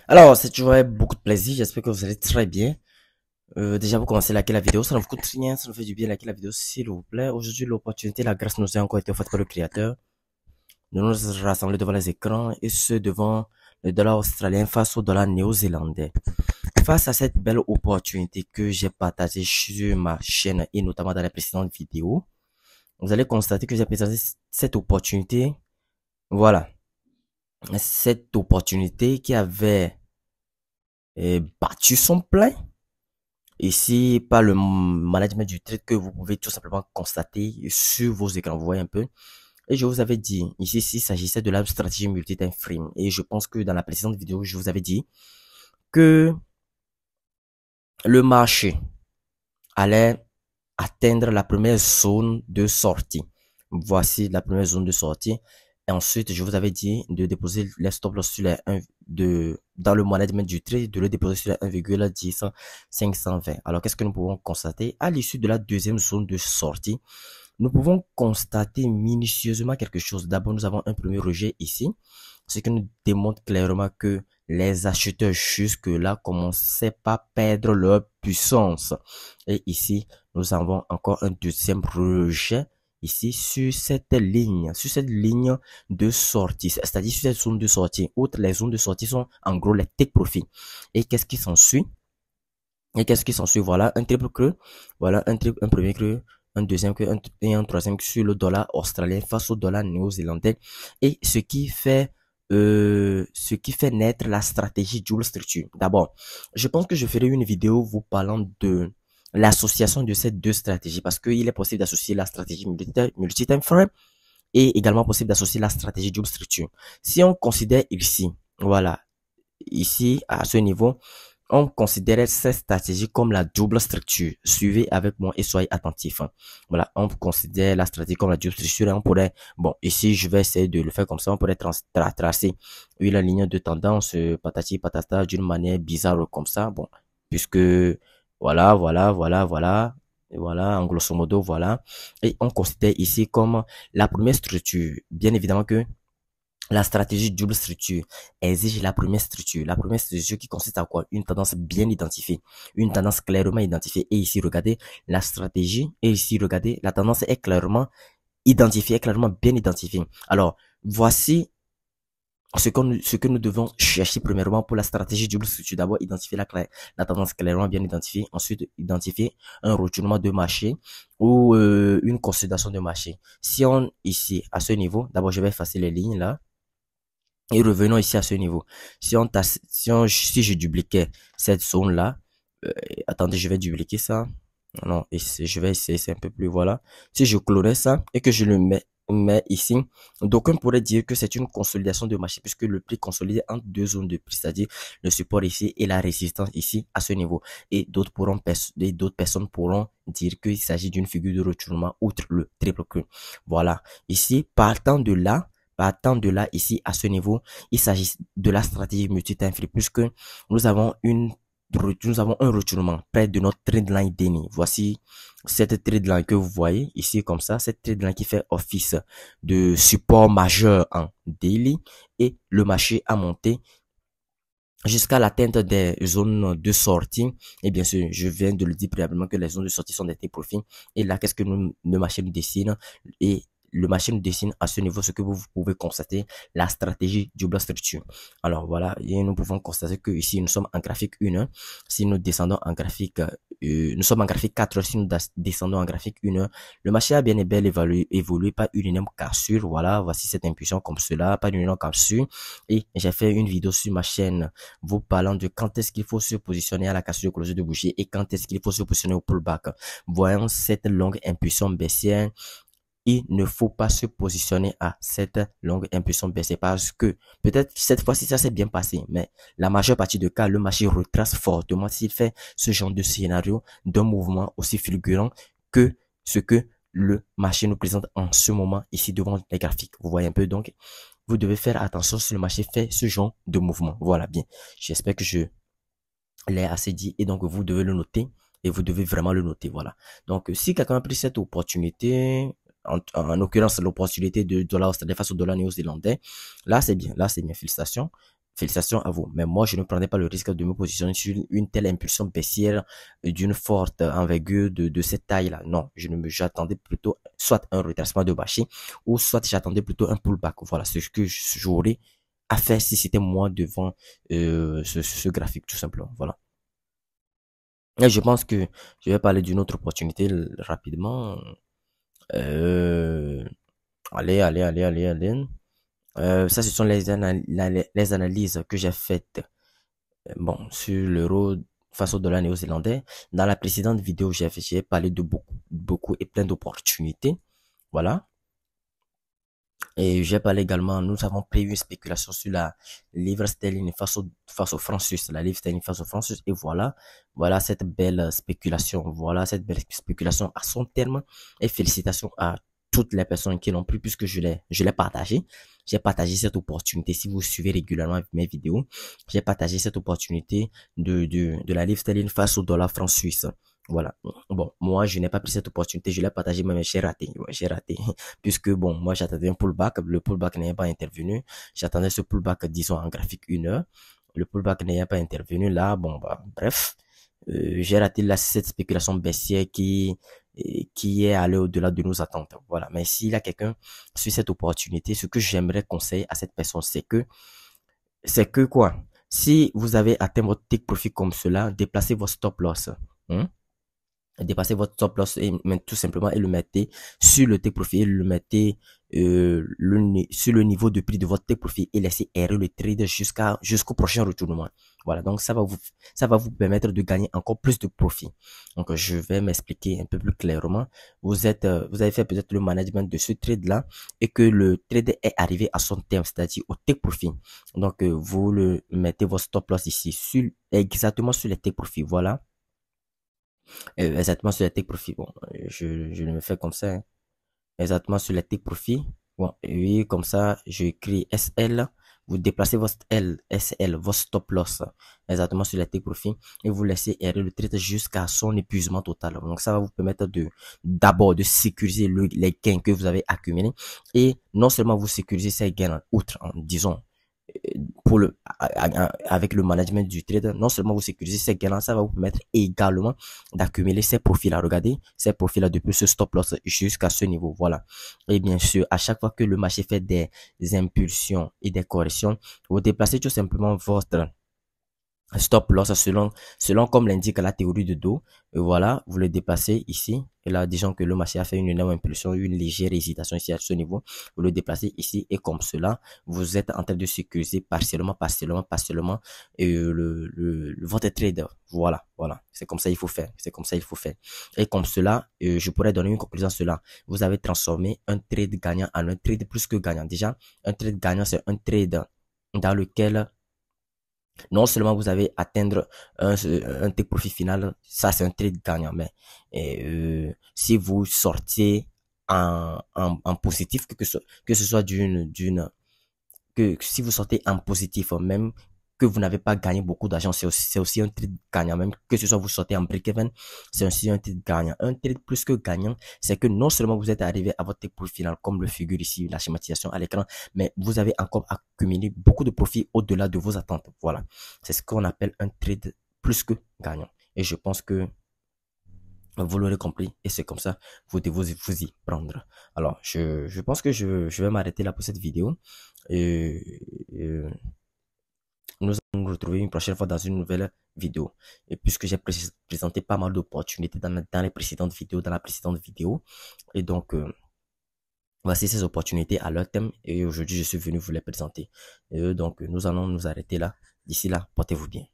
Alors, c'est toujours avec beaucoup de plaisir. J'espère que vous allez très bien. Déjà, vous commencez à liker la vidéo. Ça ne vous coûte rien, ça nous fait du bien liker la vidéo, s'il vous plaît. Aujourd'hui, l'opportunité, la grâce nous a encore été offerte par le créateur de nous rassembler devant les écrans et ce devant le dollar australien face au dollar néo-zélandais. Face à cette belle opportunité que j'ai partagée sur ma chaîne et notamment dans les précédentes vidéos, vous allez constater que j'ai présenté cette opportunité. Voilà. Cette opportunité qui avait battu son plein. Ici, par le management du trade que vous pouvez tout simplement constater sur vos écrans. Vous voyez un peu. Et je vous avais dit, ici, s'il s'agissait de la stratégie multi-time frame. Et je pense que dans la précédente vidéo, je vous avais dit que le marché allait atteindre la première zone de sortie. Voici la première zone de sortie. Et ensuite, je vous avais dit de déposer les stop loss sur les 1, dans le management du trade, de le déposer sur les 1,10520. Alors, qu'est-ce que nous pouvons constater? À l'issue de la deuxième zone de sortie, nous pouvons constater minutieusement quelque chose. D'abord, nous avons un premier rejet ici, ce qui nous démontre clairement que les acheteurs jusque-là commençaient pas à perdre leur puissance. Et ici, nous avons encore un deuxième rejet ici sur cette ligne de sortie, c'est-à-dire sur cette zone de sortie. Outre les zones de sortie sont en gros les take profit. Et qu'est-ce qui s'ensuit? Voilà, un triple creux, voilà, un premier creux, un deuxième creux, et un troisième creux sur le dollar australien face au dollar néo-zélandais. Et ce qui fait naître la stratégie dual structure. D'abord, je pense que je ferai une vidéo vous parlant de l'association de ces deux stratégies parce qu'il est possible d'associer la stratégie multi-time frame et également possible d'associer la stratégie dual structure. Si on considère ici, voilà, ici, à ce niveau, on considérait cette stratégie comme la double structure. Suivez avec moi et soyez attentifs. Voilà, on considère la stratégie comme la double structure et on pourrait, bon, ici, je vais essayer de le faire comme ça, on pourrait tracer la ligne de tendance, patati patata, d'une manière bizarre comme ça, bon, puisque, voilà, en grosso modo, voilà. Et on considère ici comme la première structure. Bien évidemment que la stratégie double structure exige la première structure. La première structure qui consiste à quoi? Une tendance bien identifiée. Une tendance clairement identifiée. Et ici, regardez la stratégie. Et ici, regardez, la tendance est clairement identifiée, clairement bien identifiée. Alors, voici ce que nous devons chercher premièrement pour la stratégie double structure. D'abord, identifier la tendance clairement bien identifiée. Ensuite, identifier un retournement de marché ou une consolidation de marché. Si on, ici, à ce niveau, d'abord, je vais effacer les lignes là. Et revenons ici à ce niveau. Si je dupliquais cette zone-là, attendez, je vais dupliquer ça. Non, je vais essayer, c'est un peu plus, voilà. Si je clonais ça et que je le mets ici, d'aucuns pourraient dire que c'est une consolidation de marché puisque le prix consolidé entre deux zones de prix, c'est-à-dire le support ici et la résistance ici à ce niveau. Et d'autres personnes pourront dire qu'il s'agit d'une figure de retournement outre le triple creux. Voilà. Ici, partant de là, ici, à ce niveau, il s'agit de la stratégie multi-time frame puisque nous avons un retournement près de notre trendline daily. Voici cette trendline que vous voyez ici comme ça, cette trendline qui fait office de support majeur en daily et le marché a monté jusqu'à l'atteinte des zones de sortie. Et bien sûr, je viens de le dire préalablement que les zones de sortie sont des profits. Et là, qu'est-ce que le marché nous dessine? Et le marché nous dessine à ce niveau ce que vous pouvez constater, la stratégie double structure. Alors voilà, et nous pouvons constater que ici nous sommes en graphique 1. Si nous descendons en graphique, nous sommes en graphique 4. Si nous descendons en graphique 1, le marché a bien et bel évolué, pas une énorme cassure. Voilà, voici cette impulsion comme cela, pas une énorme cassure. Et j'ai fait une vidéo sur ma chaîne vous parlant de quand est-ce qu'il faut se positionner à la cassure de clôture de bougie et quand est-ce qu'il faut se positionner au pullback. Voyons cette longue impulsion baissière. Il ne faut pas se positionner à cette longue impulsion baissière parce que peut-être cette fois-ci ça s'est bien passé, mais la majeure partie des cas, le marché retrace fortement s'il fait ce genre de scénario d'un mouvement aussi fulgurant que ce que le marché nous présente en ce moment ici devant les graphiques. Vous voyez un peu, donc vous devez faire attention si le marché fait ce genre de mouvement. Voilà, bien. J'espère que je l'ai assez dit et donc vous devez le noter et vous devez vraiment le noter. Voilà. Donc si quelqu'un a pris cette opportunité, en l'occurrence l'opportunité de dollar australien face au dollar néo-zélandais, là c'est bien, félicitations. félicitations à vous. Mais moi, je ne prendrai pas le risque de me positionner sur une telle impulsion baissière d'une forte envergure de cette taille-là. Non, j'attendais plutôt soit un retracement de marché ou soit j'attendais plutôt un pullback. Voilà, c'est ce que j'aurais à faire si c'était moi devant ce graphique, tout simplement. Voilà. Et je pense que je vais parler d'une autre opportunité rapidement. Euh, allez. Ça, ce sont les analyses que j'ai faites, bon, sur l'euro face au dollar néo-zélandais. Dans la précédente vidéo, j'ai parlé de beaucoup et plein d'opportunités. Voilà. Et j'ai parlé également, nous avons pris une spéculation sur la livre sterling face au franc suisse, la livre sterling face au franc suisse. Et voilà cette belle spéculation. Voilà cette belle spéculation à son terme. Et félicitations à toutes les personnes qui l'ont pris puisque je l'ai partagé. J'ai partagé cette opportunité. Si vous suivez régulièrement mes vidéos, j'ai partagé cette opportunité de la livre sterling face au dollar franc suisse. Voilà. Bon, moi, je n'ai pas pris cette opportunité. Je l'ai partagé, mais j'ai raté. Ouais, j'ai raté. Puisque, bon, moi, j'attendais un pullback. Le pullback n'ayant pas intervenu. J'attendais ce pullback, disons, en graphique 1 heure. Le pullback n'ayant pas intervenu. Là, bon, bah, bref. J'ai raté là, cette spéculation baissière qui est allée au-delà de nos attentes. Voilà. Mais s'il y a quelqu'un sur cette opportunité, ce que j'aimerais conseiller à cette personne, c'est que quoi? Si vous avez atteint votre take profit comme cela, déplacez votre stop loss. Hein? Dépassez votre stop loss et tout simplement et le mettez sur le take profit, et le mettez sur le niveau de prix de votre take profit et laissez errer le trade jusqu'au prochain retournement. Voilà, donc ça va vous permettre de gagner encore plus de profit. Donc je vais m'expliquer un peu plus clairement. Vous avez fait peut-être le management de ce trade là et que le trade est arrivé à son terme, c'est-à-dire au take profit. Donc vous le mettez votre stop loss ici exactement sur les take profit. Voilà. Exactement sur les take profit. Bon, je le fais comme ça. Hein. Exactement sur les take profit. Bon, et oui, comme ça, j'écris SL. Vous déplacez votre SL, votre stop loss. Exactement sur les take profit. Et vous laissez errer le trade jusqu'à son épuisement total. Donc, ça va vous permettre d'abord de sécuriser les gains que vous avez accumulés. Et non seulement vous sécurisez ces gains, outre, disons, pour avec le management du trade, non seulement vous sécurisez ces gains-là, ça va vous permettre également d'accumuler ces profils-là. Regardez, ces profils-là depuis ce stop loss jusqu'à ce niveau. Voilà. Et bien sûr, à chaque fois que le marché fait des impulsions et des corrections, vous déplacez tout simplement votre stop loss selon comme l'indique la théorie de dos. Et voilà, vous le déplacez ici. Et là, disons que le marché a fait une énorme impulsion, une légère hésitation ici à ce niveau. Vous le déplacez ici et comme cela, vous êtes en train de sécuriser partiellement votre trader. Voilà. C'est comme ça il faut faire. Et comme cela, je pourrais donner une conclusion à cela. Vous avez transformé un trade gagnant en un trade plus que gagnant. Déjà, un trade gagnant, c'est un trade dans lequel non seulement vous avez atteindre un take profit final, ça c'est un trade gagnant, mais si vous sortiez en positif, que ce soit que si vous sortez en positif, même que vous n'avez pas gagné beaucoup d'argent, c'est aussi un trade gagnant, même que ce soit vous sortez en break-even, c'est aussi un trade gagnant. Un trade plus que gagnant, c'est que non seulement vous êtes arrivé à votre take profit final, comme le figure ici, la schématisation à l'écran, mais vous avez encore accumulé beaucoup de profits au-delà de vos attentes. Voilà. C'est ce qu'on appelle un trade plus que gagnant. Et je pense que vous l'aurez compris et c'est comme ça vous devez vous y prendre. Alors, je pense que je vais m'arrêter là pour cette vidéo. Et nous allons nous retrouver une prochaine fois dans une nouvelle vidéo. Et puisque j'ai présenté pas mal d'opportunités dans les précédentes vidéos, Et donc, voici ces opportunités à leur thème. Et aujourd'hui, je suis venu vous les présenter. Et donc, nous allons nous arrêter là. D'ici là, portez-vous bien.